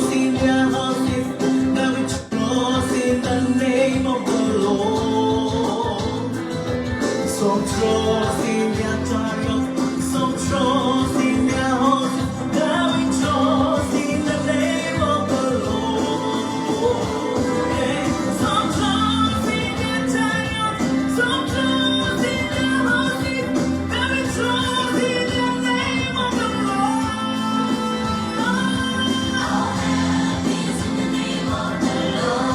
trust in Yahweh, that we trust in the name of the Lord. Some trust in their chariot, some trust in their horses, that we trust in the name of the Lord. Hey, some trust in their chariot, some trust in their horses, that we trust in the name of the Lord. Our help is in the name of the Lord.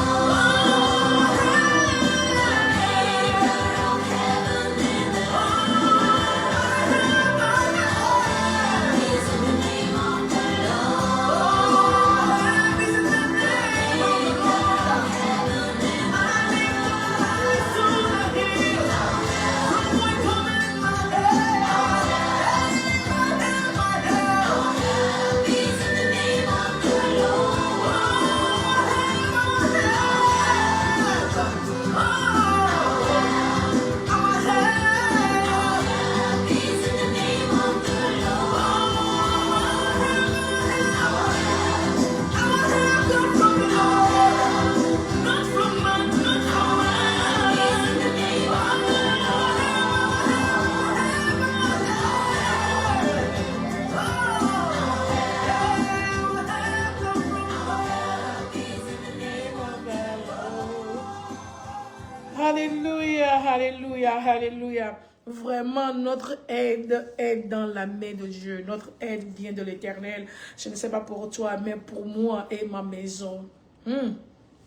Alléluia, alléluia, alléluia. Vraiment, notre aide est dans la main de Dieu. Notre aide vient de l'Éternel. Je ne sais pas pour toi, mais pour moi et ma maison.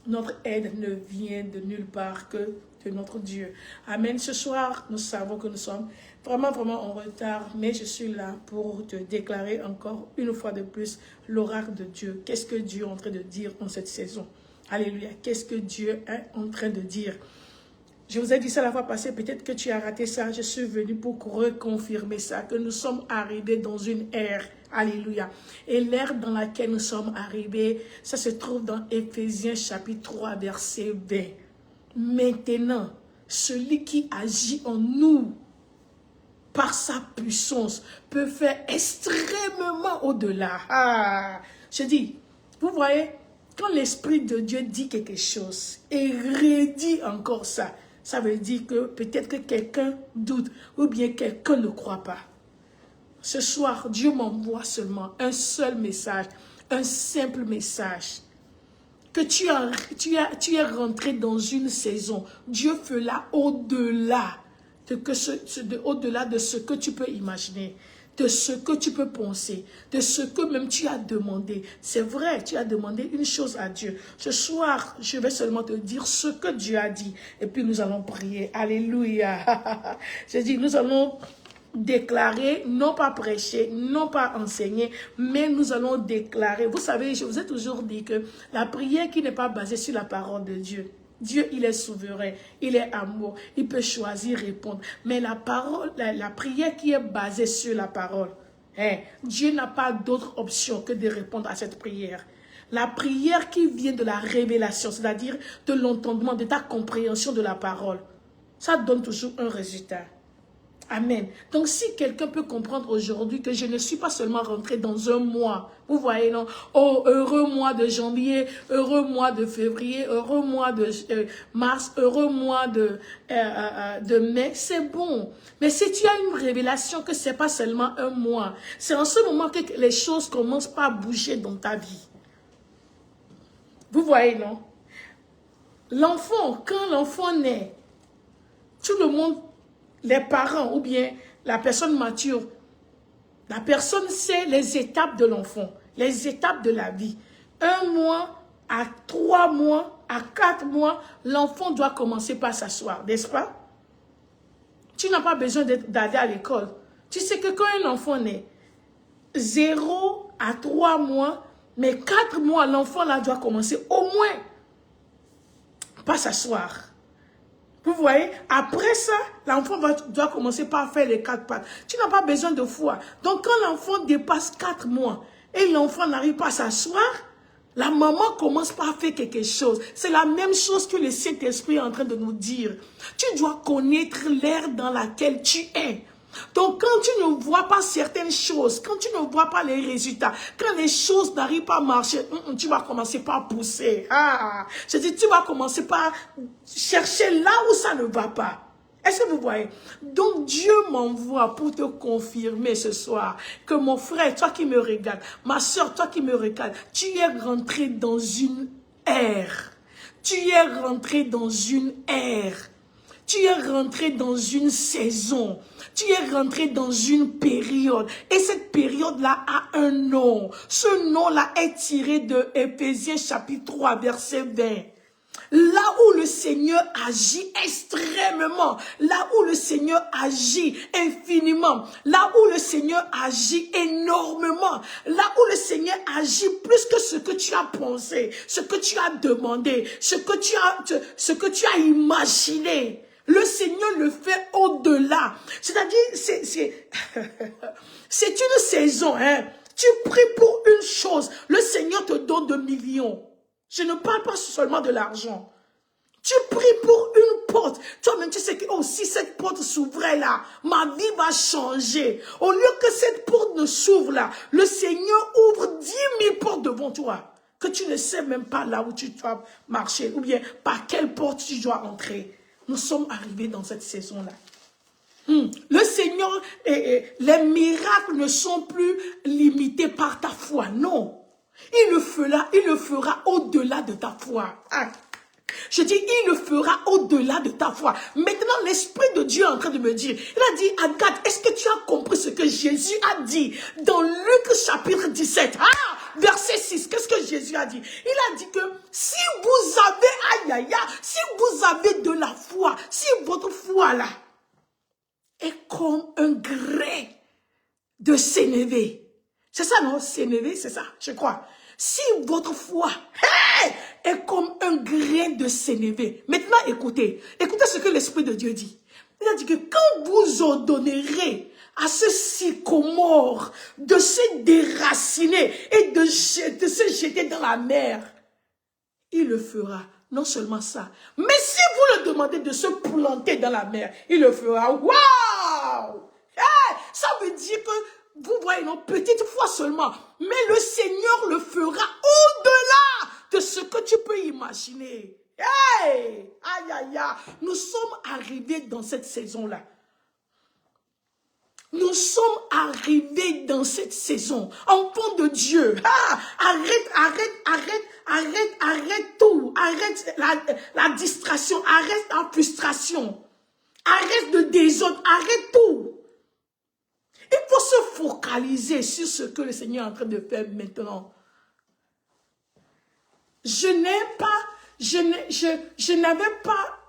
Notre aide ne vient de nulle part que de notre Dieu. Amen. Ce soir, nous savons que nous sommes vraiment en retard, mais je suis là pour te déclarer encore une fois de plus l'oracle de Dieu. Qu'est-ce que Dieu est en train de dire en cette saison? Alléluia. Qu'est-ce que Dieu est en train de dire? Je vous ai dit ça la fois passée, peut-être que tu as raté ça. Je suis venu pour reconfirmer ça, que nous sommes arrivés dans une ère. Alléluia. Et l'ère dans laquelle nous sommes arrivés, ça se trouve dans Éphésiens chapitre 3, verset 20. Maintenant, celui qui agit en nous par sa puissance peut faire extrêmement au-delà. Je dis, vous voyez, quand l'Esprit de Dieu dit quelque chose et redit encore ça, ça veut dire que peut-être que quelqu'un doute ou bien quelqu'un ne croit pas. Ce soir, Dieu m'envoie seulement un seul message, un simple message. Que tu es rentré dans une saison. Dieu fera au-delà au-delà de ce que tu peux imaginer, de ce que tu peux penser, de ce que même tu as demandé. C'est vrai, tu as demandé une chose à Dieu. Ce soir, je vais seulement te dire ce que Dieu a dit. Et puis nous allons prier. Alléluia. Je dis, nous allons déclarer, non pas prêcher, non pas enseigner, mais nous allons déclarer. Vous savez, je vous ai toujours dit que la prière qui n'est pas basée sur la parole de Dieu, Dieu, il est souverain, il est amour, il peut choisir, répondre. Mais la parole, la prière qui est basée sur la parole, Dieu n'a pas d'autre option que de répondre à cette prière. La prière qui vient de la révélation, c'est-à-dire de l'entendement, de ta compréhension de la parole, ça donne toujours un résultat. Amen. Donc, si quelqu'un peut comprendre aujourd'hui que je ne suis pas seulement rentré dans un mois, vous voyez, non? Oh, heureux mois de janvier, heureux mois de février, heureux mois de mars, heureux mois de mai, c'est bon. Mais si tu as une révélation que c'est pas seulement un mois, c'est en ce moment que les choses commencent pas à bouger dans ta vie. Vous voyez, non? L'enfant, quand l'enfant naît, tout le monde, les parents ou bien la personne mature, la personne sait les étapes de l'enfant, les étapes de la vie. 1 mois, à 3 mois, à 4 mois, l'enfant doit commencer par s'asseoir, n'est-ce pas? Tu n'as pas besoin d'aller à l'école. Tu sais que quand un enfant naît, 0 à 3 mois, mais 4 mois, l'enfant là doit commencer au moins par s'asseoir. Vous voyez, après ça, l'enfant doit commencer par faire les 4 pattes. Tu n'as pas besoin de foi. Donc, quand l'enfant dépasse 4 mois et l'enfant n'arrive pas à s'asseoir, la maman commence par faire quelque chose. C'est la même chose que le Saint-Esprit est en train de nous dire. Tu dois connaître l'ère dans laquelle tu es. Donc, quand tu ne vois pas certaines choses, quand tu ne vois pas les résultats, quand les choses n'arrivent pas à marcher, tu vas commencer par pousser. Je dis, tu vas commencer par chercher là où ça ne va pas. Est-ce que vous voyez? Donc, Dieu m'envoie pour te confirmer ce soir que mon frère, toi qui me regardes, ma soeur, toi qui me regardes, tu es rentré dans une ère. Tu es rentré dans une ère. Tu es rentré dans une saison. Tu es rentré dans une période. Et cette période-là a un nom. Ce nom-là est tiré de Éphésiens chapitre 3, verset 20. Là où le Seigneur agit extrêmement, là où le Seigneur agit infiniment, là où le Seigneur agit énormément, là où le Seigneur agit plus que ce que tu as pensé, ce que tu as demandé, ce que tu as imaginé. Le Seigneur le fait au-delà. C'est-à-dire, c'est une saison, hein. Tu pries pour une chose, le Seigneur te donne de millions. Je ne parle pas seulement de l'argent. Tu pries pour une porte. Toi-même, tu sais que si cette porte s'ouvrait là, ma vie va changer. Au lieu que cette porte ne s'ouvre là, le Seigneur ouvre 10 000 portes devant toi. Que tu ne sais même pas là où tu dois marcher. Ou bien par quelle porte tu dois entrer. Nous sommes arrivés dans cette saison-là. Le Seigneur, les miracles ne sont plus limités par ta foi. Non. Il le fera au-delà de ta foi. Je dis, il le fera au-delà de ta foi. Maintenant, l'Esprit de Dieu est en train de me dire, il a dit, Agathe, est-ce que tu as compris ce que Jésus a dit dans Luc chapitre 17, verset 6, qu'est-ce que Jésus a dit? Il a dit que si vous avez, si vous avez de la foi, si votre foi là est comme un grain de sénévé. C'est ça, non? Sénévé, c'est ça, je crois. Si votre foi est comme un grain de sénévé. Maintenant, écoutez ce que l'Esprit de Dieu dit. Il a dit que quand vous ordonnerez à ce sycomore de se déraciner et de se jeter dans la mer, il le fera. Non seulement ça, mais si vous le demandez de se planter dans la mer, il le fera. Waouh! Ça veut dire que vous voyez, non, petite foi seulement, mais le Seigneur le fera au-delà de ce que tu peux imaginer. Hey! Aïe, aïe, aïe. Nous sommes arrivés dans cette saison-là. Nous sommes arrivés dans cette saison. Enfants de Dieu. Arrête tout. Arrête la distraction. Arrête la frustration. Arrête le désordre. Arrête tout. Il faut se focaliser sur ce que le Seigneur est en train de faire maintenant. Je n'avais pas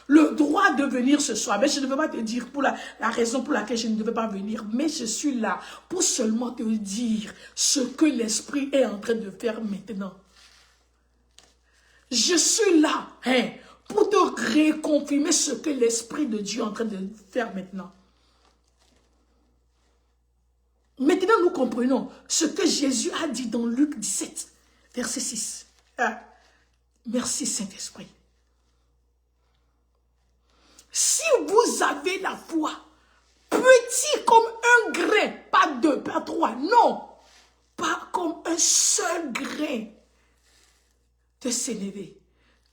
le droit de venir ce soir. Mais je ne veux pas te dire pour la raison pour laquelle je ne devais pas venir. Mais je suis là pour seulement te dire ce que l'Esprit est en train de faire maintenant. Je suis là pour te réconfirmer ce que l'Esprit de Dieu est en train de faire maintenant. Maintenant, nous comprenons ce que Jésus a dit dans Luc 17, verset 6. Merci Saint-Esprit. Si vous avez la foi, petit comme un grain, pas deux, pas trois, non, pas comme un seul grain de sénévé,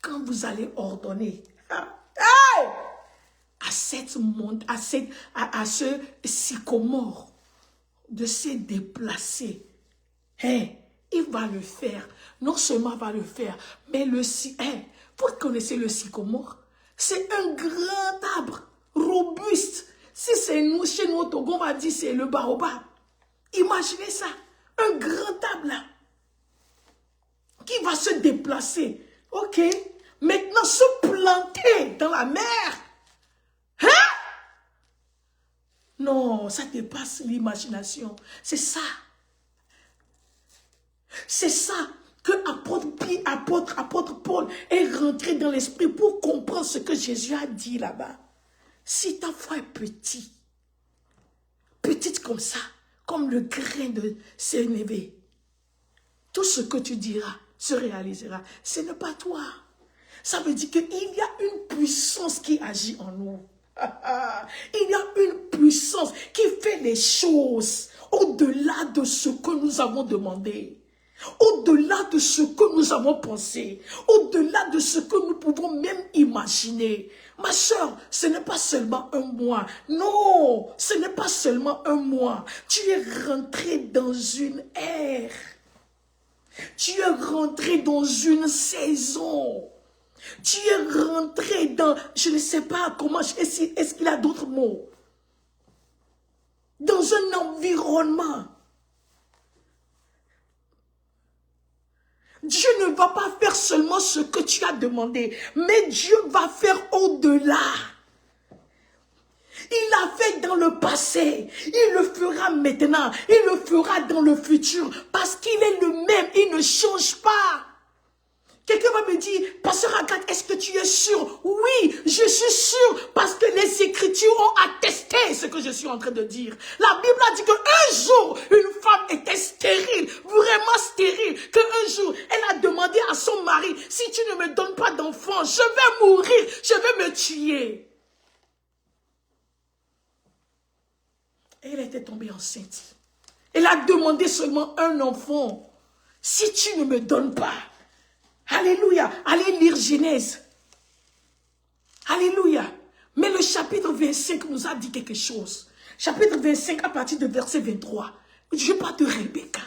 quand vous allez ordonner à ce sycomore de se déplacer, il va le faire. Non seulement va le faire, mais vous connaissez le sycomore? C'est un grand arbre, robuste. Si c'est nous, chez nous au Togo, on va dire c'est le baobab. Imaginez ça, un grand arbre là, qui va se déplacer. Ok, maintenant se planter dans la mer. Non, ça dépasse l'imagination. C'est ça. C'est ça que apôtre Paul est rentré dans l'esprit pour comprendre ce que Jésus a dit là-bas. Si ta foi est petite comme ça, comme le grain de sénévé, tout ce que tu diras se réalisera. Ce n'est pas toi. Ça veut dire qu'il y a une puissance qui agit en nous. Il y a une puissance qui fait les choses au-delà de ce que nous avons demandé. Au-delà de ce que nous avons pensé, au-delà de ce que nous pouvons même imaginer. Ma soeur, ce n'est pas seulement un mois. Non, ce n'est pas seulement un mois. Tu es rentré dans une ère. Tu es rentré dans une saison. Tu es rentré dans, je ne sais pas comment, est-ce qu'il y a d'autres mots? Dans un environnement. Dieu ne va pas faire seulement ce que tu as demandé, mais Dieu va faire au-delà. Il l'a fait dans le passé, il le fera maintenant, il le fera dans le futur, parce qu'il est le même, il ne change pas. Quelqu'un va me dire, Pasteur Agathe, est-ce que tu es sûr? Oui, je suis sûr, parce que les Écritures ont attesté ce que je suis en train de dire. La Bible a dit qu'un jour, une femme était stérile, vraiment stérile, qu'un jour, elle a demandé à son mari, si tu ne me donnes pas d'enfant, je vais mourir, je vais me tuer. Et elle était tombée enceinte. Elle a demandé seulement un enfant. Si tu ne me donnes pas, alléluia, allez lire Genèse. Alléluia. Mais le chapitre 25 nous a dit quelque chose. Chapitre 25 à partir de verset 23. Je parle de Rebecca.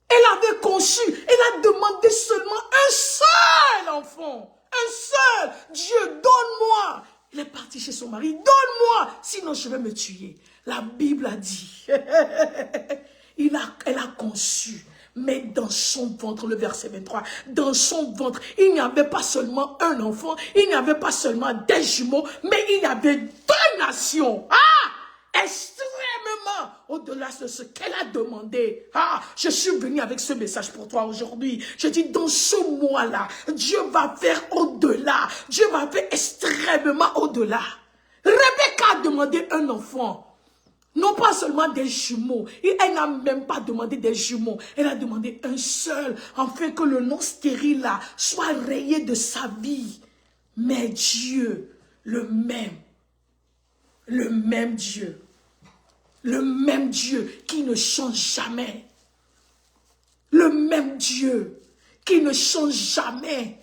Elle avait conçu, elle a demandé seulement un seul enfant. Un seul. Dieu, donne-moi. Il est parti chez son mari. Donne-moi, sinon je vais me tuer. La Bible a dit. Elle a conçu. Mais dans son ventre, le verset 23, dans son ventre, il n'y avait pas seulement un enfant, il n'y avait pas seulement des jumeaux, mais il y avait 2 nations. Extrêmement au-delà de ce qu'elle a demandé. Je suis venu avec ce message pour toi aujourd'hui. Je dis, dans ce mois-là, Dieu va faire au-delà. Dieu va faire extrêmement au-delà. Rebecca a demandé un enfant. Non pas seulement des jumeaux. Et elle n'a même pas demandé des jumeaux. Elle a demandé un seul. Afin que le nom stérile là soit rayé de sa vie. Mais Dieu, le même Dieu. Le même Dieu qui ne change jamais. Le même Dieu qui ne change jamais.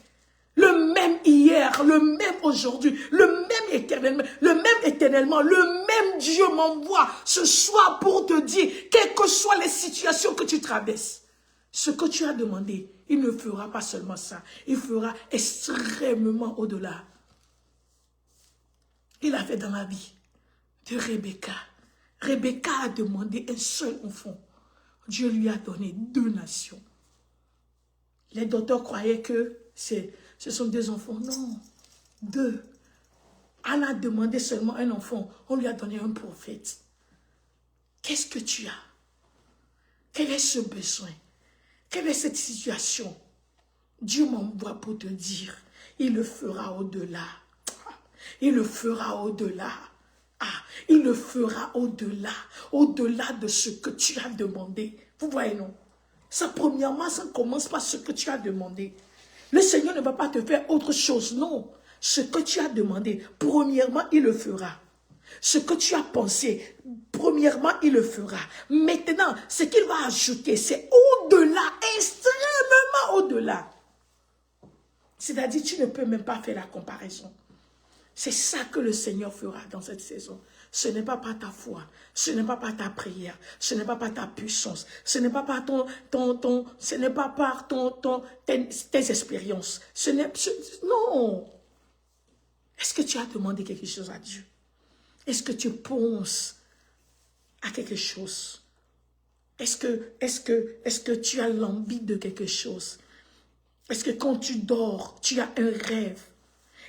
Le même hier, le même aujourd'hui, le même éternellement, le même Dieu m'envoie ce soir pour te dire, quelles que soient les situations que tu traverses, ce que tu as demandé, il ne fera pas seulement ça, il fera extrêmement au-delà. Il a fait dans la vie de Rebecca. Rebecca a demandé un seul enfant. Dieu lui a donné 2 nations. Les docteurs croyaient que ce sont 2 enfants. Non, 2. Anna a demandé seulement un enfant. On lui a donné un prophète. Qu'est-ce que tu as? Quel est ce besoin? Quelle est cette situation? Dieu m'envoie pour te dire, il le fera au-delà. Il le fera au-delà. Il le fera au-delà. Au-delà de ce que tu as demandé. Vous voyez, non? Ça, premièrement, ça ne commence pas ce que tu as demandé. Le Seigneur ne va pas te faire autre chose, non. Ce que tu as demandé, premièrement, il le fera. Ce que tu as pensé, premièrement, il le fera. Maintenant, ce qu'il va ajouter, c'est au-delà, extrêmement au-delà. C'est-à-dire, tu ne peux même pas faire la comparaison. C'est ça que le Seigneur fera dans cette saison. Ce n'est pas par ta foi, ce n'est pas par ta prière, ce n'est pas par ta puissance, ce n'est pas par ce n'est pas par tes expériences. Non. Est-ce que tu as demandé quelque chose à Dieu? Est-ce que tu penses à quelque chose? Est-ce que tu as l'envie de quelque chose? Est-ce que quand tu dors, tu as un rêve?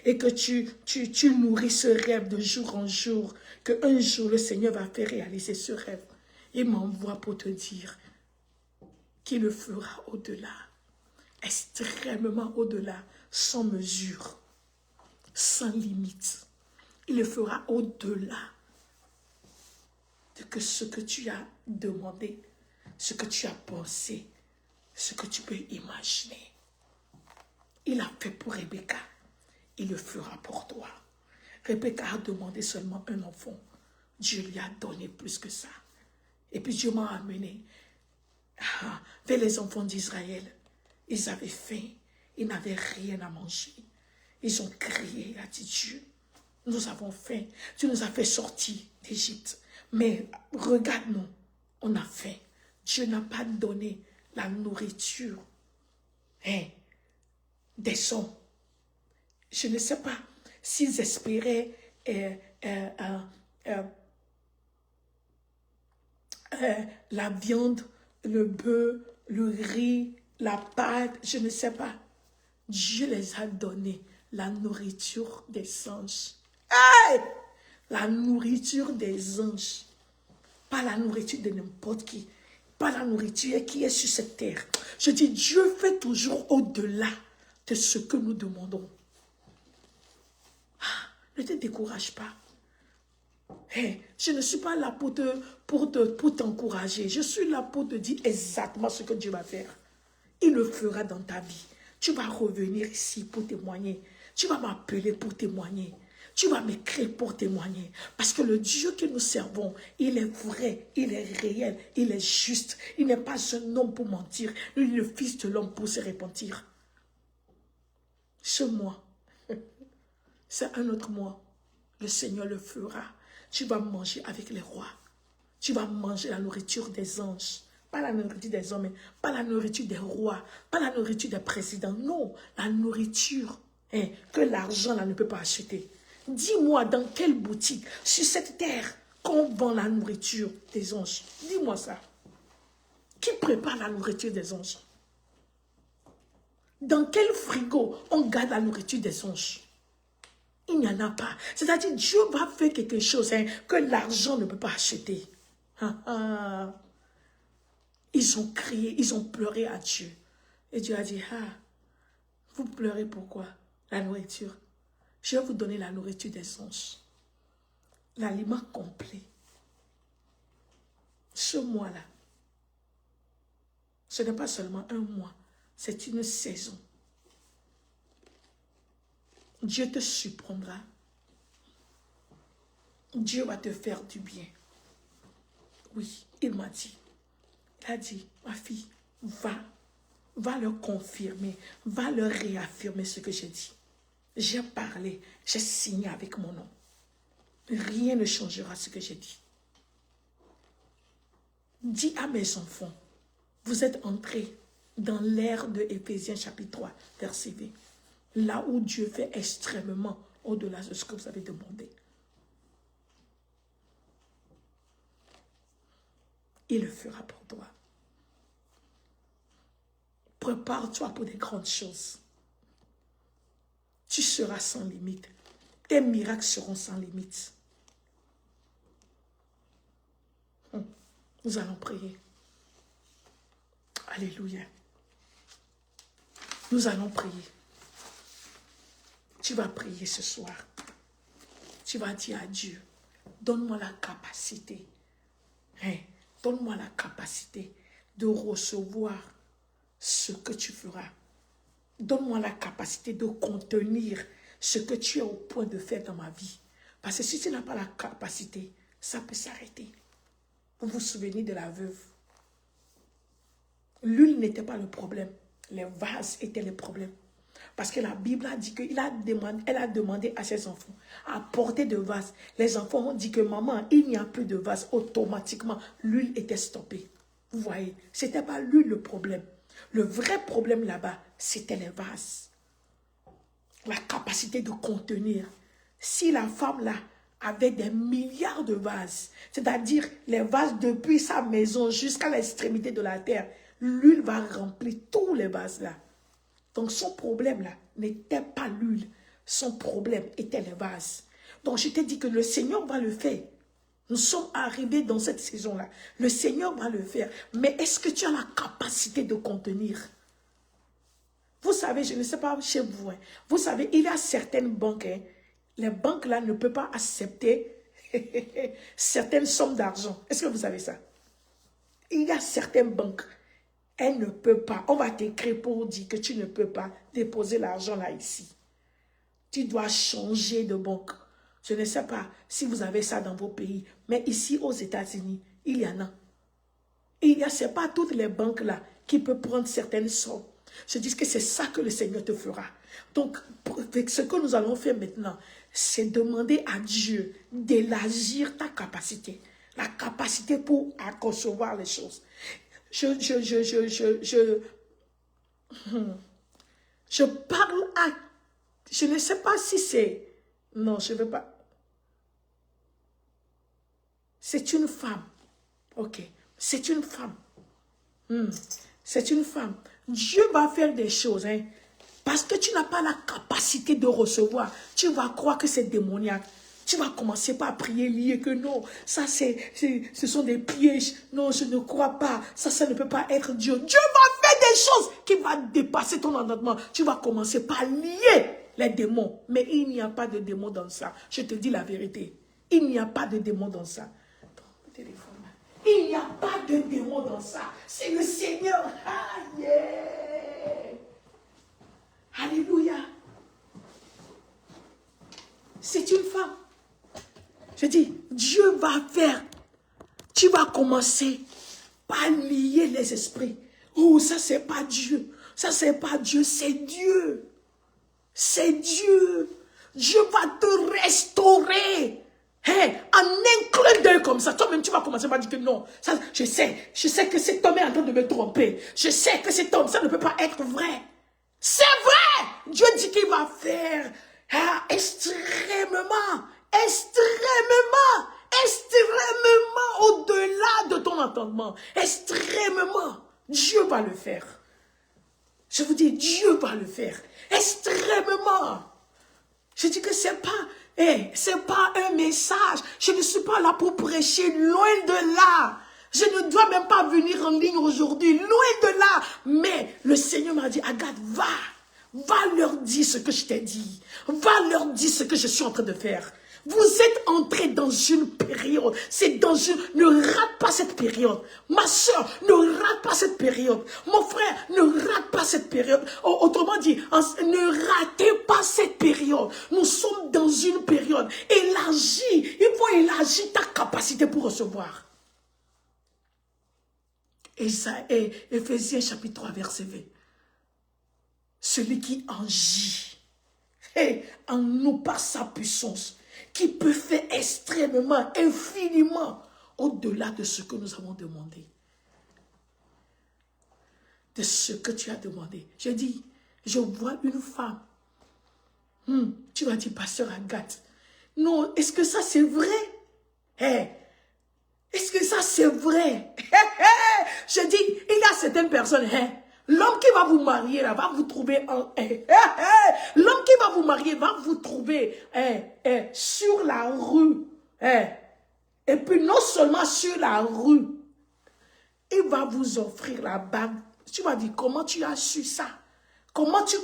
Et que tu nourris ce rêve de jour en jour, qu'un jour le Seigneur va faire réaliser ce rêve. Il m'envoie pour te dire qu'il le fera au-delà, extrêmement au-delà, sans mesure, sans limite. Il le fera au-delà de ce que tu as demandé, ce que tu as pensé, ce que tu peux imaginer. Il a fait pour Rebecca. il le fera pour toi. Rebecca a demandé seulement un enfant. Dieu lui a donné plus que ça. Et puis Dieu m'a amené vers les enfants d'Israël. Ils avaient faim, ils n'avaient rien à manger. Ils ont crié, a dit Dieu, nous avons faim. Tu nous as fait sortir d'Égypte. Mais regarde-nous, on a faim. Dieu n'a pas donné la nourriture des hommes. Je ne sais pas s'ils espéraient la viande, le bœuf, le riz, la pâte, je ne sais pas. Dieu les a donné la nourriture des anges. Hey! La nourriture des anges. Pas la nourriture de n'importe qui. Pas la nourriture qui est sur cette terre. Je dis, Dieu fait toujours au-delà de ce que nous demandons. Ne te décourage pas. Hey, je ne suis pas là pour t'encourager. Je suis là pour te dire exactement ce que Dieu va faire. Il le fera dans ta vie. Tu vas revenir ici pour témoigner. Tu vas m'appeler pour témoigner. Tu vas m'écrire pour témoigner. Parce que le Dieu que nous servons, il est vrai, il est réel, il est juste. Il n'est pas un homme pour mentir. Il est le fils de l'homme pour se repentir. Ce mois, c'est un autre mois. Le Seigneur le fera. Tu vas manger avec les rois. Tu vas manger la nourriture des anges. Pas la nourriture des hommes, pas la nourriture des rois, pas la nourriture des présidents. Non, la nourriture que l'argent là ne peut pas acheter. Dis-moi dans quelle boutique, sur cette terre, qu'on vend la nourriture des anges. Dis-moi ça. Qui prépare la nourriture des anges? Dans quel frigo on garde la nourriture des anges? Il n'y en a pas. C'est-à-dire, Dieu va faire quelque chose que l'argent ne peut pas acheter. Ils ont crié, ils ont pleuré à Dieu. Et Dieu a dit, vous pleurez pourquoi? La nourriture. Je vais vous donner la nourriture des anges. L'aliment complet. Ce mois-là, ce n'est pas seulement un mois, c'est une saison. Dieu te surprendra. Dieu va te faire du bien. Oui, il m'a dit. Il a dit, ma fille, va leur confirmer, va leur réaffirmer ce que j'ai dit. J'ai parlé, j'ai signé avec mon nom. Rien ne changera ce que j'ai dit. Dis à mes enfants, vous êtes entrés dans l'ère de Éphésiens chapitre 3, verset 20. Là où Dieu fait extrêmement au-delà de ce que vous avez demandé. Il le fera pour toi. Prépare-toi pour des grandes choses. Tu seras sans limite. Tes miracles seront sans limite. Nous allons prier. Alléluia. Nous allons prier. Tu vas prier ce soir. Tu vas dire à Dieu, donne-moi la capacité. Donne-moi la capacité de recevoir ce que tu feras. Donne-moi la capacité de contenir ce que tu es au point de faire dans ma vie. Parce que si tu n'as pas la capacité, ça peut s'arrêter. Vous vous souvenez de la veuve. L'huile n'était pas le problème. Les vases étaient le problème. Parce que la Bible a dit qu'elle a demandé à ses enfants à porter de vases. Les enfants ont dit que maman, il n'y a plus de vases. Automatiquement, l'huile était stoppée. Vous voyez, ce n'était pas l'huile le problème. Le vrai problème là-bas, c'était les vases. La capacité de contenir. Si la femme là avait des milliards de vases, c'est-à-dire les vases depuis sa maison jusqu'à l'extrémité de la terre, l'huile va remplir tous les vases là. Donc son problème là n'était pas l'huile, son problème était les vases. Donc je t'ai dit que le Seigneur va le faire. Nous sommes arrivés dans cette saison-là. Le Seigneur va le faire. Mais est-ce que tu as la capacité de contenir? Vous savez, je ne sais pas chez vous. Vous savez, il y a certaines banques. Les banques là ne peuvent pas accepter certaines sommes d'argent. Est-ce que vous savez ça? Il y a certaines banques. Elle ne peut pas. On va t'écrire pour dire que tu ne peux pas déposer l'argent là ici. Tu dois changer de banque. Je ne sais pas si vous avez ça dans vos pays, mais ici aux États-Unis, il y en a. Ce n'est pas toutes les banques là qui peuvent prendre certaines sommes. Je dis que c'est ça que le Seigneur te fera. Donc, ce que nous allons faire maintenant, c'est demander à Dieu d'élargir ta capacité. La capacité pour concevoir les choses. Je parle à... Je ne sais pas si c'est... Non, je ne veux pas... C'est une femme. Ok. C'est une femme. C'est une femme. Dieu va faire des choses, hein. Parce que tu n'as pas la capacité de recevoir. Tu vas croire que c'est démoniaque. Tu vas commencer par prier, lier que non. Ça, ce sont des pièges. Non, je ne crois pas. Ça ne peut pas être Dieu. Dieu va faire des choses qui vont dépasser ton entendement. Tu vas commencer par lier les démons. Mais il n'y a pas de démons dans ça. Je te dis la vérité. Il n'y a pas de démons dans ça. Il n'y a pas de démon dans ça. C'est le Seigneur. Ah, yeah. Alléluia. C'est une femme. Je dis, Dieu va faire. Tu vas commencer par lier les esprits. Oh, ça c'est pas Dieu. Ça c'est pas Dieu, c'est Dieu. C'est Dieu. Dieu va te restaurer. Hey, en un clin d'œil comme ça, toi-même tu vas commencer par dire que non, ça, je sais que cet homme est en train de me tromper. Je sais que cet homme, ça ne peut pas être vrai. C'est vrai! Dieu dit qu'il va faire extrêmement au-delà de ton entendement. Extrêmement. Dieu va le faire. Je vous dis, Dieu va le faire. Extrêmement. Je dis que c'est pas un message. Je ne suis pas là pour prêcher, loin de là. Je ne dois même pas venir en ligne aujourd'hui, loin de là. Mais le Seigneur m'a dit, Agathe, va leur dire ce que je t'ai dit. Va leur dire ce que je suis en train de faire. Vous êtes entrés dans une période. Ne rate pas cette période. Ma soeur, ne rate pas cette période. Mon frère, ne rate pas cette période. Autrement dit, ne ratez pas cette période. Nous sommes dans une période. Élargis. Il faut élargir ta capacité pour recevoir. Éphésiens chapitre 3, verset 20. Celui qui agit en nous par sa puissance, qui peut faire extrêmement, infiniment, au-delà de ce que nous avons demandé. De ce que tu as demandé. Je dis, je vois une femme. Tu vas dire, pasteur Agathe, non, est-ce que ça c'est vrai? Est-ce que ça c'est vrai? Je dis, il y a certaines personnes, l'homme qui va vous marier, là, va vous trouver l'homme qui va vous marier va vous trouver sur la rue. Et puis non seulement sur la rue, il va vous offrir la bague. Tu vas dire, comment tu as su ça? Comment tu...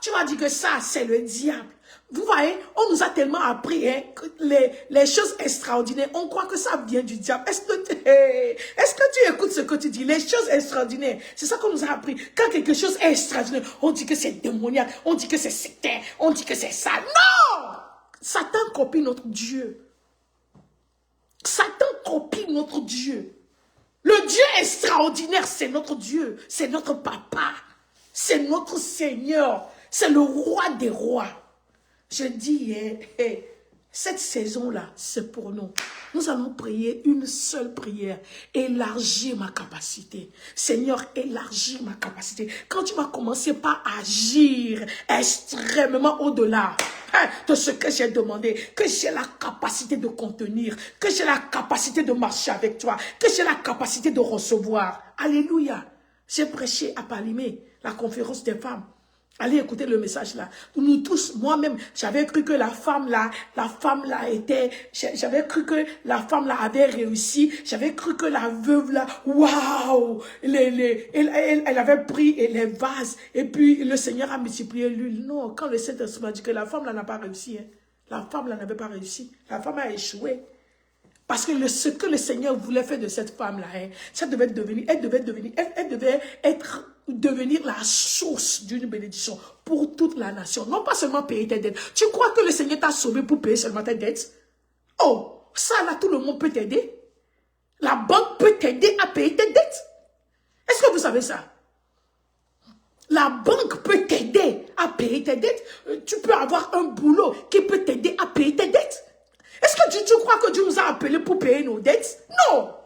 tu vas dire que ça, c'est le diable. Vous voyez, on nous a tellement appris que les choses extraordinaires, on croit que ça vient du diable. Est-ce que tu écoutes ce que tu dis? Les choses extraordinaires, c'est ça qu'on nous a appris. Quand quelque chose est extraordinaire, on dit que c'est démoniaque, on dit que c'est sectaire, on dit que c'est ça. Non! Satan copie notre Dieu. Satan copie notre Dieu. Le Dieu extraordinaire, c'est notre Dieu. C'est notre papa. C'est notre Seigneur. C'est le roi des rois. Je dis, cette saison-là, c'est pour nous. Nous allons prier une seule prière. Élargir ma capacité. Seigneur, élargir ma capacité. Quand tu vas commencer par agir extrêmement au-delà de ce que j'ai demandé, que j'ai la capacité de contenir, que j'ai la capacité de marcher avec toi, que j'ai la capacité de recevoir. Alléluia. J'ai prêché à Palimé, la conférence des femmes. Allez écouter le message là. Nous tous, moi-même, j'avais cru que la femme là était, j'avais cru que la femme là avait réussi. J'avais cru que la veuve là, waouh, elle avait pris les vases et puis le Seigneur a multiplié l'huile. Non, quand le Saint-Esprit m'a dit que la femme là n'a pas réussi, la femme là n'avait pas réussi. La femme a échoué. Parce que ce que le Seigneur voulait faire de cette femme-là, ça devait devenir, elle devait devenir la la source d'une bénédiction pour toute la nation. Non pas seulement payer tes dettes. Tu crois que le Seigneur t'a sauvé pour payer seulement tes dettes? Oh, ça là, tout le monde peut t'aider. La banque peut t'aider à payer tes dettes. Est-ce que vous savez ça? La banque peut t'aider à payer tes dettes. Tu peux avoir un boulot qui peut t'aider à payer tes dettes. Est-ce que tu crois que Dieu nous a appelés pour payer nos dettes? Non.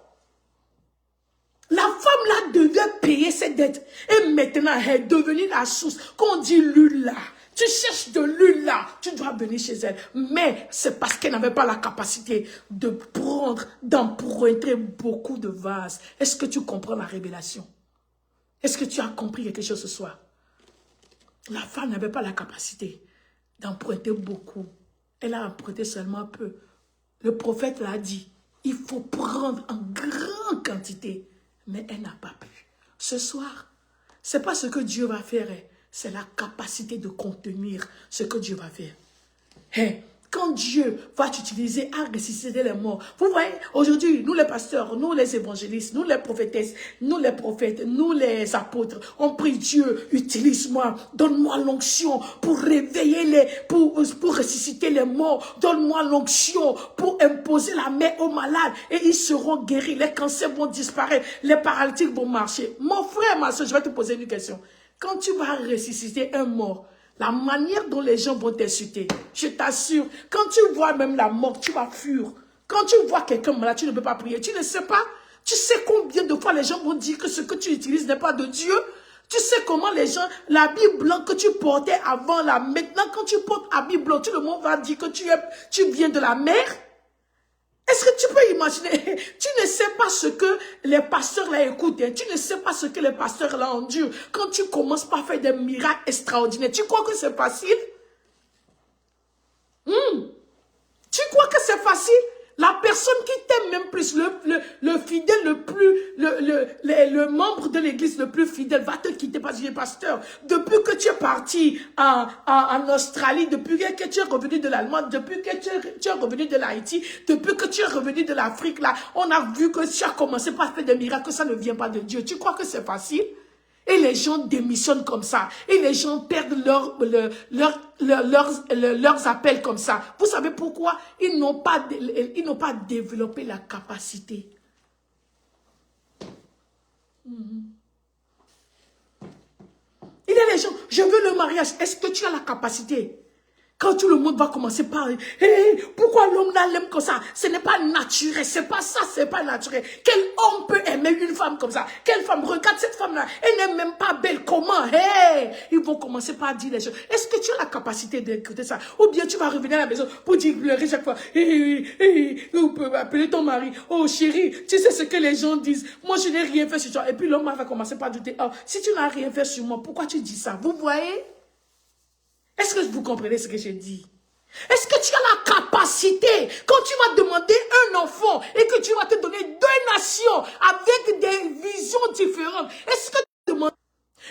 La femme là devait payer ses dettes. Et maintenant, elle est devenue la source. Quand on dit l'huile là, tu cherches de l'huile là, tu dois venir chez elle. Mais c'est parce qu'elle n'avait pas la capacité de prendre, d'emprunter beaucoup de vases. Est-ce que tu comprends la révélation? Est-ce que tu as compris quelque chose ce soir? La femme n'avait pas la capacité d'emprunter beaucoup. Elle a emprunté seulement peu. Le prophète l'a dit, il faut prendre en grande quantité. Mais elle n'a pas pu. Ce soir, ce n'est pas ce que Dieu va faire, c'est la capacité de contenir ce que Dieu va faire. Quand Dieu va t'utiliser à ressusciter les morts, vous voyez, aujourd'hui, nous les pasteurs, nous les évangélistes, nous les prophétesses, nous les prophètes, nous les apôtres, on prie Dieu, utilise-moi, donne-moi l'onction pour réveiller pour ressusciter les morts, donne-moi l'onction pour imposer la main aux malades et ils seront guéris, les cancers vont disparaître, les paralytiques vont marcher. Mon frère, ma soeur, je vais te poser une question. Quand tu vas ressusciter un mort, la manière dont les gens vont t'insulter, je t'assure, quand tu vois même la mort, tu vas fuir. Quand tu vois quelqu'un malade, tu ne peux pas prier. Tu ne sais pas. Tu sais combien de fois les gens vont dire que ce que tu utilises n'est pas de Dieu. Tu sais comment les gens, l'habit blanc que tu portais avant, là, maintenant quand tu portes habit blanc, tout le monde va dire que tu viens de la mer. Est-ce que tu peux imaginer? Tu ne sais pas ce que les pasteurs là écoutent. Hein? Tu ne sais pas ce que les pasteurs là endurent. Quand tu commences par faire des miracles extraordinaires, tu crois que c'est facile? Tu crois que c'est facile? La personne qui t'aime même plus, le fidèle le membre de l'église le plus fidèle va te quitter parce que pasteur. Depuis que tu es parti en Australie, depuis que tu es revenu de l'Allemagne, depuis que tu es revenu de l'Haïti, depuis que tu es revenu de l'Afrique, là, on a vu que tu as commencé par faire des miracles, que ça ne vient pas de Dieu. Tu crois que c'est facile? Et les gens démissionnent comme ça. Et les gens perdent leurs appels comme ça. Vous savez pourquoi? Ils n'ont pas développé la capacité. Il y a des gens, je veux le mariage. Est-ce que tu as la capacité? Quand tout le monde va commencer par pourquoi l'homme là l'aime comme ça? Ce n'est pas naturel, c'est pas ça, c'est pas naturel. Quel homme peut aimer une femme comme ça? Quelle femme? Regarde cette femme-là, elle n'est même pas belle. Comment? Ils vont commencer par dire les choses. Est-ce que tu as la capacité d'écouter ça? Ou bien tu vas revenir à la maison pour dire pleurer chaque fois. Ou peut appeler ton mari. Oh chérie, tu sais ce que les gens disent. Moi je n'ai rien fait sur toi. Et puis l'homme va commencer par douter. Oh, si tu n'as rien fait sur moi, pourquoi tu dis ça? Vous voyez? Est-ce que vous comprenez ce que je dis? Est-ce que tu as la capacité, quand tu vas demander un enfant et que tu vas te donner deux nations avec des visions différentes, est-ce que tu demandes?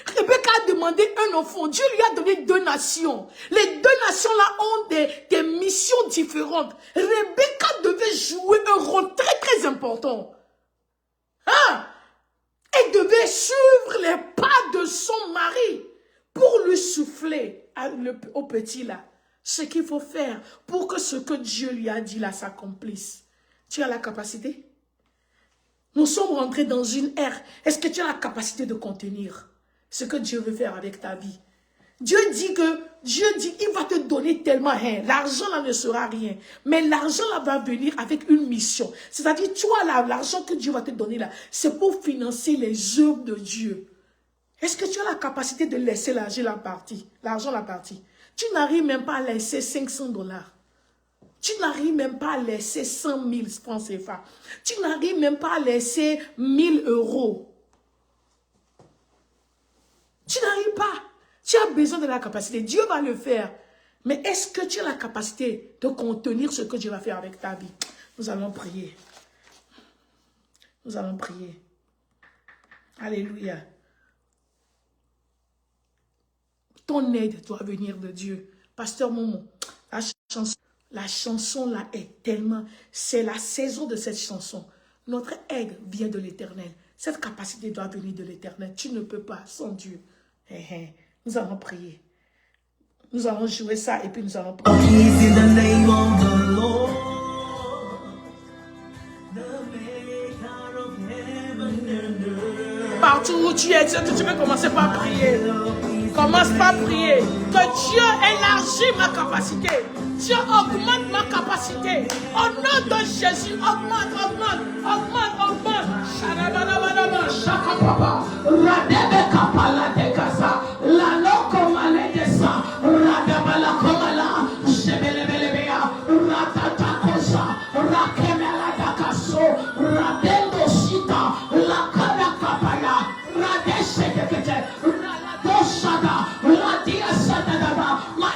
Rebecca a demandé un enfant, Dieu lui a donné deux nations. Les deux nations-là ont des missions différentes. Rebecca devait jouer un rôle très très important. Elle devait suivre les pas de son mari pour lui souffler au petit là, ce qu'il faut faire pour que ce que Dieu lui a dit là s'accomplisse. Tu as la capacité? Nous sommes rentrés dans une ère. Est-ce que tu as la capacité de contenir ce que Dieu veut faire avec ta vie? Dieu dit, il va te donner tellement rien. L'argent là ne sera rien. Mais l'argent là va venir avec une mission. C'est-à-dire, toi là, l'argent que Dieu va te donner là, c'est pour financer les œuvres de Dieu. Est-ce que tu as la capacité de laisser l'argent la partie? Tu n'arrives même pas à laisser $500. Tu n'arrives même pas à laisser 100 000 francs CFA. Tu n'arrives même pas à laisser 1000 euros. Tu n'arrives pas. Tu as besoin de la capacité. Dieu va le faire. Mais est-ce que tu as la capacité de contenir ce que Dieu va faire avec ta vie? Nous allons prier. Nous allons prier. Alléluia. Ton aide doit venir de Dieu. Pasteur Momo, la chanson là est tellement... C'est la saison de cette chanson. Notre aide vient de l'Éternel. Cette capacité doit venir de l'Éternel. Tu ne peux pas sans Dieu. Nous allons prier. Nous allons jouer ça et puis nous allons prier. Peace in the name of the Lord, the maker of heaven and earth. Partout où tu es, tu peux commencer par prier. Commence par prier. Que Dieu élargisse ma capacité. Dieu augmente ma capacité. Au nom de Jésus, augmente. Shakapapa, Radebe Kapala de Casa, La Loco Maledesa, Radabala Komala, Shebelebelebea, Ratatakosa, Rakemela Dakaso, Radendo Sita, La Kana Kapaya, Radeshe Dekete, Radosada, Radia Sadadaba. My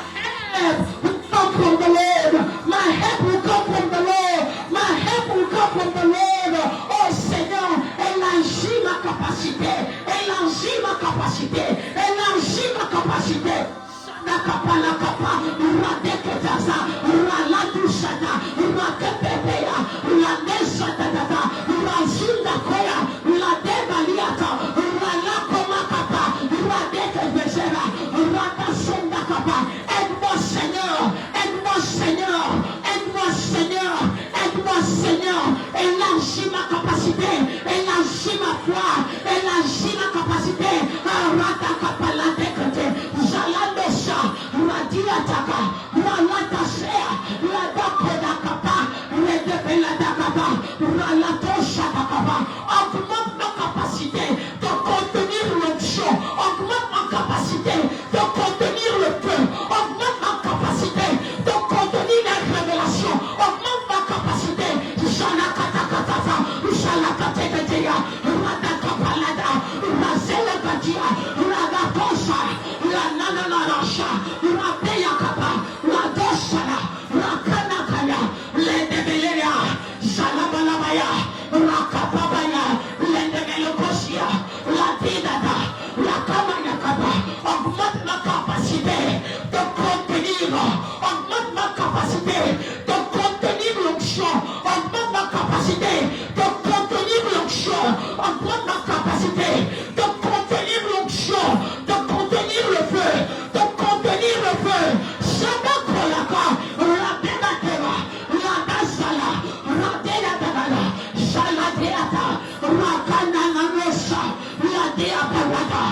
help will come from the Lord. My help will come from the Lord. My help will come from the Lord. Oh Seigneur, élargis ma capacité, élargis ma capacité, élargis ma capacité. Nakapala kapa, radeketaza, raladusada, rakepepea, radesatadada, razunda koya, radebaliata, ralakomakapa, radekebezera, radasunda kapa. Aide-moi Seigneur, aide-moi Seigneur, aide-moi Seigneur, aide-moi Seigneur, élargis ma capacité, élargis ma foi, élargis ma capacité, radakapala dekete, jalandosa, radiataka, ralatashea, radakodakapa, redebeladakapa, ralatoshatakapa. Augmente ma capacité de contenir l'onction, augmente ma capacité de contenir le feu, augmente ma capacité de contenir la révélation, augmente ma capacité. Shalakatakatata, shalakateketeya, radakapalada, razelekatia, radakosha, lanananarasha, radeyakapa, radoshala, rakanakaya, ledebeleya, shalabalabaya, rakapabaya, ledebelokosia, ladidada, rakamayakaba. Augmente ma capacité de contenir, augmente ma capacité de contenir l'onction, augmente ma capacité de contenir l'onction, augmente ma capacité de contenir l'onction, de contenir le feu, de contenir le feu. Shadakolaka, Radebateva, Radasala, Radeatagala, Shaladeata, Rakanananosha, Ladeaparada,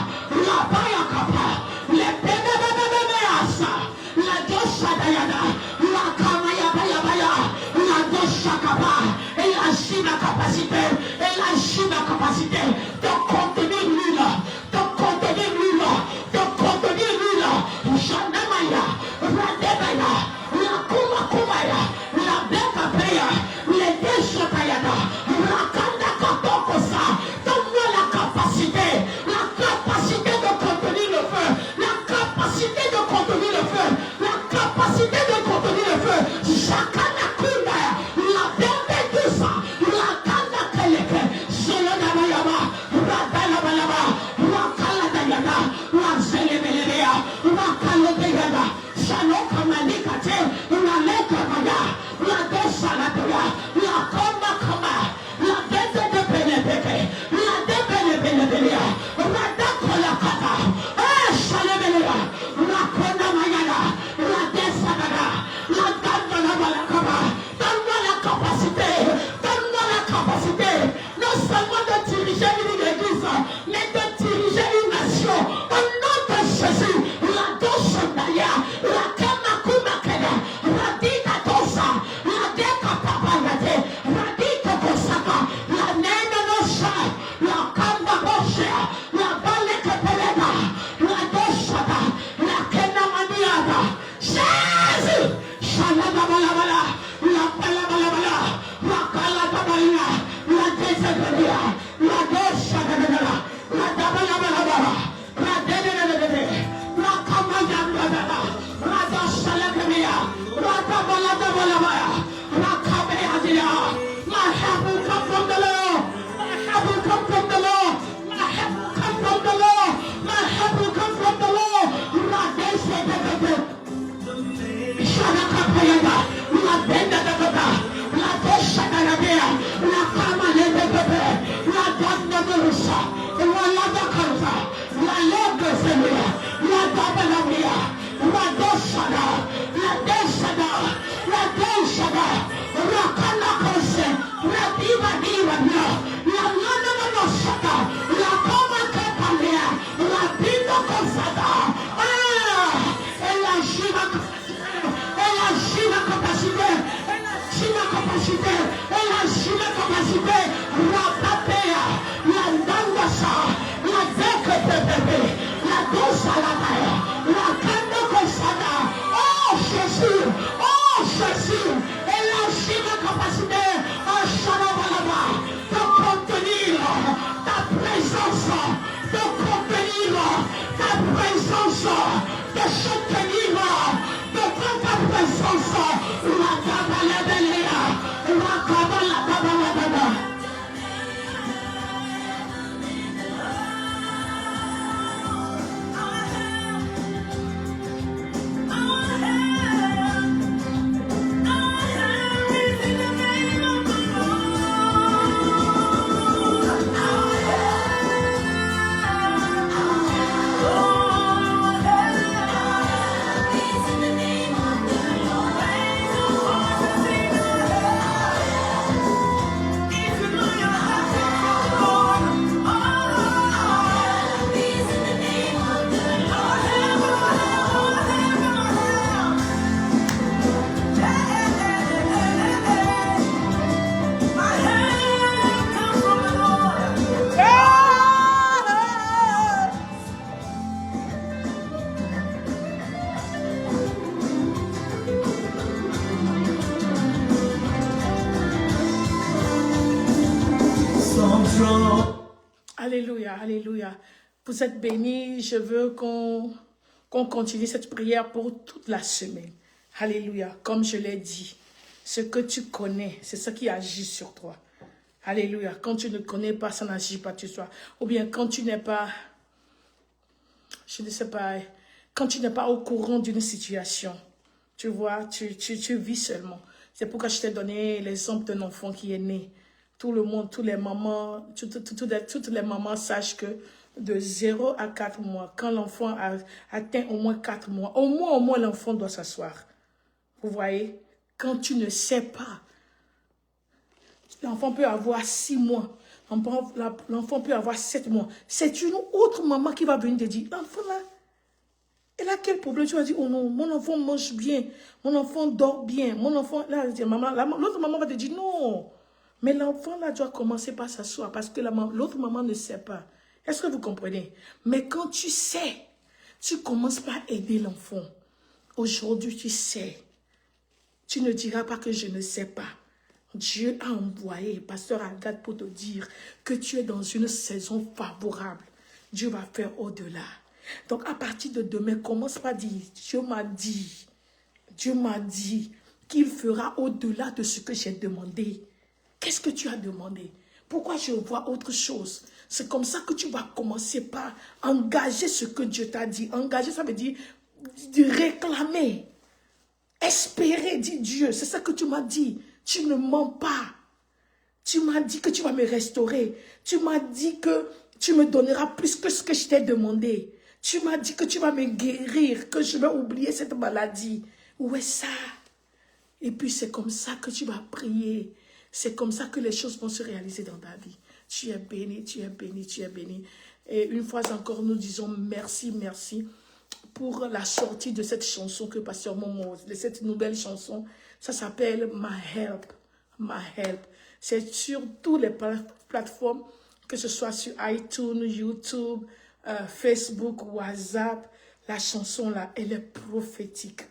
Labayakapa, Lepememememeasa, La Doshadayada, La Kamayabayabaya, La Doshakapa. Élargis ma capacité, élargis ma capacité de contenir l'huile, de contenir l'huile, de contenir l'huile. Janamaya, Radebaya, La Kumakumaya, La Bekapaya, Les Deshotayada, Rakanda Kapokosa. Donne-moi la capacité de contenir le feu, la capacité de contenir le feu, la capacité de contenir le feu. Chakana Kunda, la Bembe Dusa, la Kanda Keleke, Solanamayama, Radalabalaba, Rakaladayada, Razelebelebea, Rakalodeyada, Shalokamanekate, Ralekamaya, Radosalataya, La Koma Kama, La Bende de Belebeke, La de Belebelebelea, Radakolakata, Shalebelea, Rakona Mayana, Radesanada, La Dandalabalakaba. Donne-moi la capacité, donne-moi la capacité, non seulement de diriger une église, mais de diriger une nation. Au nom de Jésus, la Doshandaya, la Kamakumakeda, Radika Dosa, la Deka Papayate, Radika Kosaka, la Nena Nosha, la Kamba Bosha, la Baleka Peleda, la Doshada, la Kena Maniada. Jésus! Shalalabalabala, la Palabalabala, la Kalatabalina, la Desabelia, la Doshadabala, la Dabalabalabala, la Dedede, la Kamayandabala, la Doshalakabia, la Dabaladabalabaya, la Kabeadia. My help will come from the Lord. My help will come from the Lord. My help will come from the Lord. My help will come from the Lord. La Desabelia. Shalakapayada, la Benda de Baba, la Doshadabia, la Kamalebe, la Danda de Rusa, la Lada Kalva, la Lega Zemia. Alléluia, alléluia. Vous êtes bénis. Je veux qu'on continue cette prière pour toute la semaine. Alléluia. Comme je l'ai dit, ce que tu connais, c'est ce qui agit sur toi. Alléluia. Quand tu ne connais pas, ça n'agit pas sur toi. Ou bien quand tu n'es pas, je ne sais pas, quand tu n'es pas au courant d'une situation, tu vois, tu vis seulement. C'est pourquoi je t'ai donné l'exemple d'un enfant qui est né. Tout le monde, toutes les mamans sachent que de 0 à 4 mois, quand l'enfant a atteint au moins 4 mois, au moins l'enfant doit s'asseoir. Vous voyez, quand tu ne sais pas, l'enfant peut avoir 6 mois, l'enfant peut avoir 7 mois. C'est une autre maman qui va venir te dire, l'enfant là, elle a quel problème? Tu vas dire, oh non, mon enfant mange bien, mon enfant dort bien, mon enfant, là, l'autre maman va te dire, non. Mais l'enfant là doit commencer par s'asseoir parce que l'autre maman ne sait pas. Est-ce que vous comprenez? Mais quand tu sais, tu commences par aider l'enfant. Aujourd'hui, tu sais. Tu ne diras pas que je ne sais pas. Dieu a envoyé Pasteur Agathe pour te dire que tu es dans une saison favorable. Dieu va faire au-delà. Donc, à partir de demain, commence par dire, Dieu m'a dit qu'il fera au-delà de ce que j'ai demandé. Qu'est-ce que tu as demandé? Pourquoi je vois autre chose? C'est comme ça que tu vas commencer par engager ce que Dieu t'a dit. Engager, ça veut dire de réclamer. Espérer, dit Dieu. C'est ça que tu m'as dit. Tu ne mens pas. Tu m'as dit que tu vas me restaurer. Tu m'as dit que tu me donneras plus que ce que je t'ai demandé. Tu m'as dit que tu vas me guérir, que je vais oublier cette maladie. Où est ça? Et puis c'est comme ça que tu vas prier. C'est comme ça que les choses vont se réaliser dans ta vie. Tu es béni, tu es béni, tu es béni. Et une fois encore, nous disons merci, merci pour la sortie de cette chanson que Pasteur Momo, de cette nouvelle chanson. Ça s'appelle My Help. My Help. C'est sur toutes les plateformes, que ce soit sur iTunes, YouTube, Facebook, WhatsApp. La chanson là, elle est prophétique.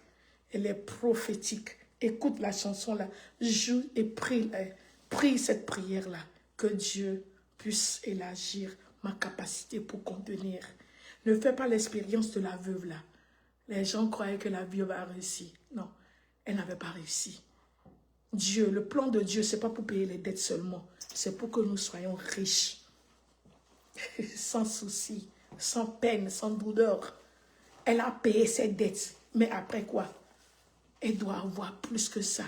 Elle est prophétique. Écoute la chanson là, joue et prie cette prière là, que Dieu puisse élargir ma capacité pour contenir. Ne fais pas l'expérience de la veuve là. Les gens croyaient que la veuve a réussi. Non, elle n'avait pas réussi. Dieu, le plan de Dieu, c'est pas pour payer les dettes seulement, c'est pour que nous soyons riches, sans souci, sans peine, sans douleur. Elle a payé ses dettes, mais après quoi? Elle doit avoir plus que ça.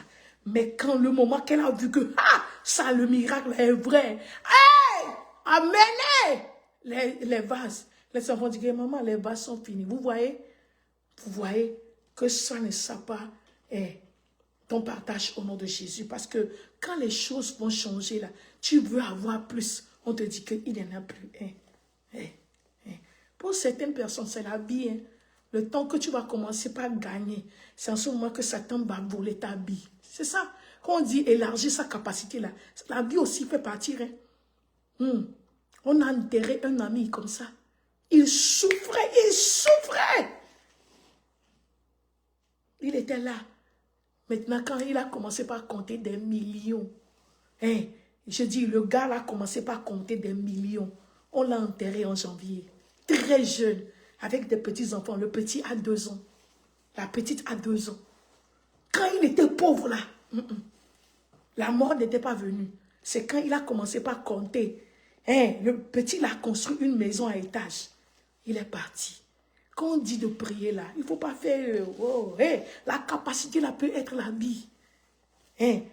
Mais quand le moment qu'elle a vu que ça, le miracle est vrai, hey, amenez les vases. Les enfants disent, maman, les vases sont finis. Vous voyez que ça ne sera pas ton partage au nom de Jésus. Parce que quand les choses vont changer, là, tu veux avoir plus. On te dit qu'il n'y en a plus. Pour certaines personnes, c'est la vie. Le temps que tu vas commencer par gagner, c'est en ce moment que Satan va voler ta vie. C'est ça. Quand on dit élargir sa capacité, là, la vie aussi fait partir. On a enterré un ami comme ça. Il souffrait, il souffrait. Il était là. Maintenant, quand il a commencé par compter des millions, je dis, le gars a commencé par compter des millions. On l'a enterré en janvier. Très jeune. Avec des petits-enfants. Le petit a 2 ans. La petite a 2 ans. Quand il était pauvre là, la mort n'était pas venue. C'est quand il a commencé par compter. Le petit il a construit une maison à étage. Il est parti. Quand on dit de prier là, il ne faut pas faire... la capacité là peut être la vie.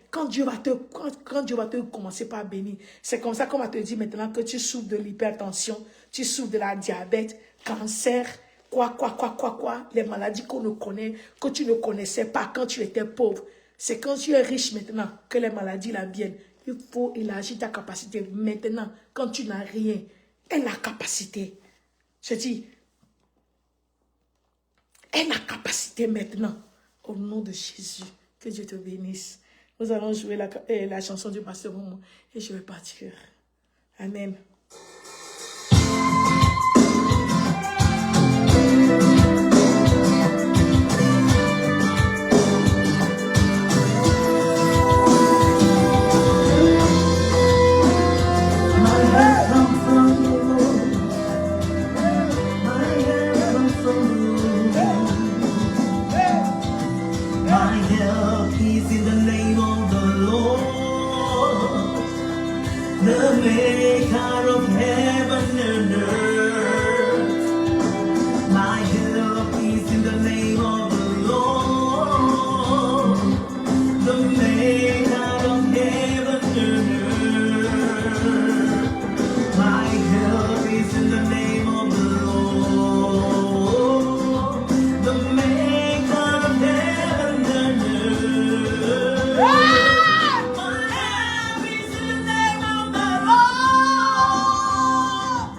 Quand Dieu va te commencer par bénir, c'est comme ça qu'on va te dire maintenant que tu souffres de l'hypertension, tu souffres de la diabète, cancer, les maladies qu'on ne connaît, que tu ne connaissais pas quand tu étais pauvre. C'est quand tu es riche maintenant que les maladies là viennent. Il faut élargir ta capacité maintenant, quand tu n'as rien. Et la capacité, je dis, et la capacité maintenant, au nom de Jésus, que Dieu te bénisse. Nous allons jouer la chanson du pasteur Momo et je vais partir. Amen. My help comes from the in the name of the Lord, the maker of heaven and earth. My help is in the name of the Lord, the maker of heaven and earth. My help is in the name of the Lord, the maker of heaven and earth. My help is in the name of the Lord,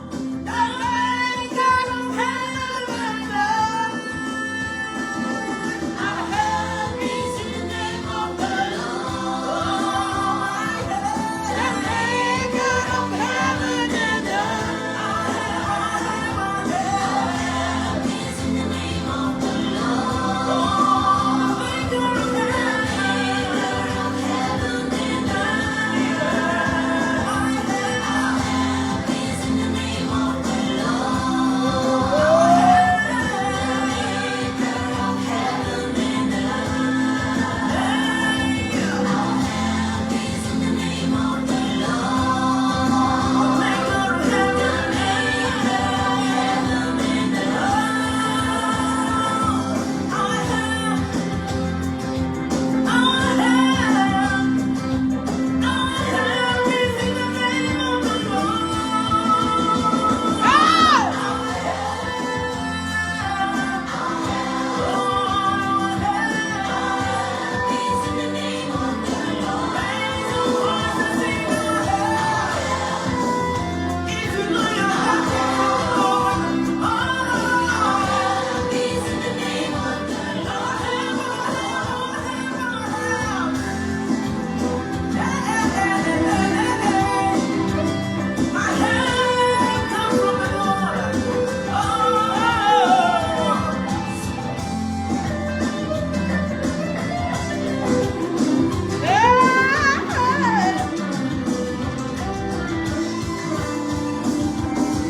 the maker of heaven and earth. My help is in the name of the Lord, the maker of heaven and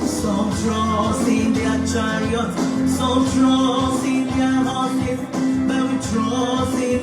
Some trust in their chariots, some trust in their horses, but we trust in